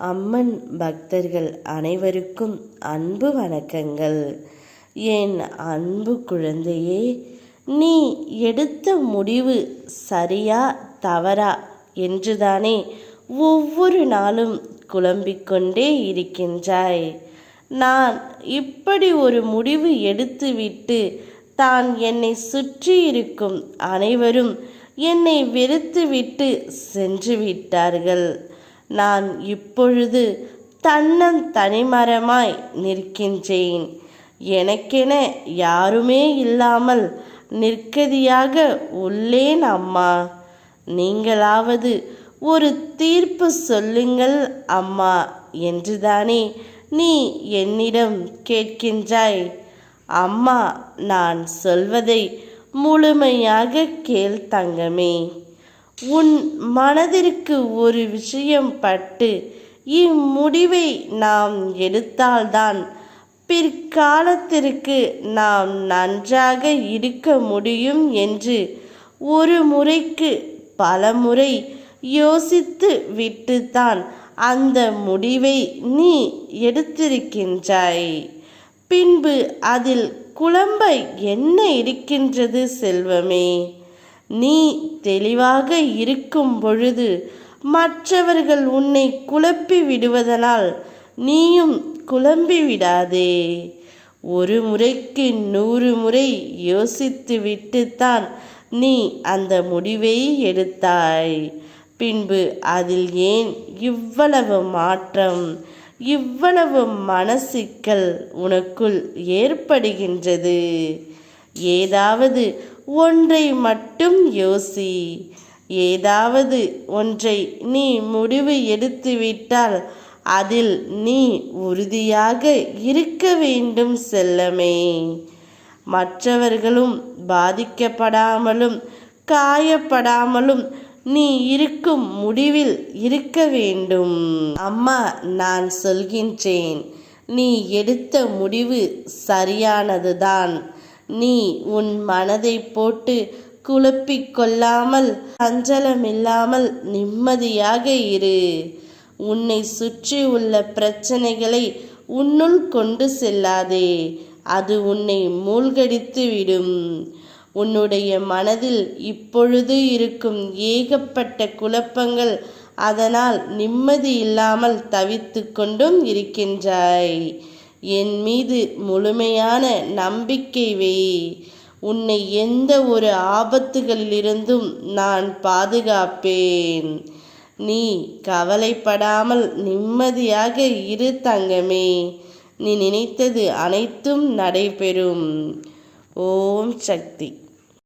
அம்மன் பக்தர்கள் அனைவருக்கும் அன்பு வணக்கங்கள். என் அன்பு குழந்தையே, நீ எடுத்த முடிவு சரியா தவறா என்றுதானே ஒவ்வொரு நாளும் குழம்பிக்கொண்டே இருக்கின்றாய். நான் இப்படி ஒரு முடிவு எடுத்துவிட்டு தான் என்னை சுற்றி இருக்கும் அனைவரும் என்னை வெறுத்துவிட்டு சென்று விட்டார்கள். நான் இப்பொழுது தனிமரமாய் நிற்கின்றேன். எனக்கென யாருமே இல்லாமல் நிற்கதியாக உள்ளேன் அம்மா. நீங்களாவது ஒரு தீர்ப்பு சொல்லுங்கள் அம்மா என்றுதானே நீ என்னிடம் கேட்கின்றாய். அம்மா, நான் சொல்வதை முழுமையாக கேள் தங்கமே. உன் மனதிற்கு ஒரு விஷயம் பட்டு இம்முடிவை நாம் எடுத்தால்தான் பிற்காலத்திற்கு நாம் நன்றாக இருக்க முடியும் என்று ஒரு முறைக்கு பல முறை யோசித்து விட்டுத்தான் அந்த முடிவை நீ எடுத்திருக்கின்றாய். பின்பு அதில் குழம்ப என்ன இருக்கின்றது செல்வமே? நீ தெளிவாக இருக்கும் பொழுது மற்றவர்கள் உன்னை குழப்பி விடுவதனால் நீயும் குழம்பி விடாதே. ஒரு முறைக்கு 100 முறை யோசித்து விட்டுத்தான் நீ அந்த முடிவை எடுத்தாய். பின்பு அதில் ஏன் இவ்வளவு மாற்றம், இவ்வளவு மனசிக்கல் உனக்குள் ஏற்படுகின்றது? ஏதாவது ஒன்றை மட்டும் யோசி. ஏதாவது ஒன்றை நீ முடிவு எடுத்துவிட்டால் அதில் நீ உறுதியாக இருக்க வேண்டும் செல்லமே. மற்றவர்களும் பாதிக்கப்படாமலும் காயப்படாமலும் நீ இருக்கும் முடிவில் இருக்க வேண்டும். அம்மா, நான் சொல்கின்றேன், நீ எடுத்த முடிவு சரியானதுதான். நீ உன் மனதை போட்டு குழப்பிக் கொள்ளாமல் சஞ்சலமில்லாமல் நிம்மதியாக இரு. உன்னை சுற்றி உள்ள பிரச்சனைகளை உன்னுள் கொண்டு செல்லாதே. அது உன்னை மூழ்கடித்து விடும். உன்னுடைய மனதில் இப்பொழுது இருக்கும் ஏகப்பட்ட குழப்பங்கள், அதனால் நிம்மதி இல்லாமல் தவித்து கொண்டும் இருக்கின்றாய். என் மீது முழுமையான நம்பிக்கை வை. உன்னை எந்த ஒரு ஆபத்துகளிலிருந்தும் நான் பாதுகாப்பேன். நீ கவலைப்படாமல் நிம்மதியாக இரு தங்கமே. நீ நினைத்தது அனைத்தும் நடைபெறும். ஓம் சக்தி.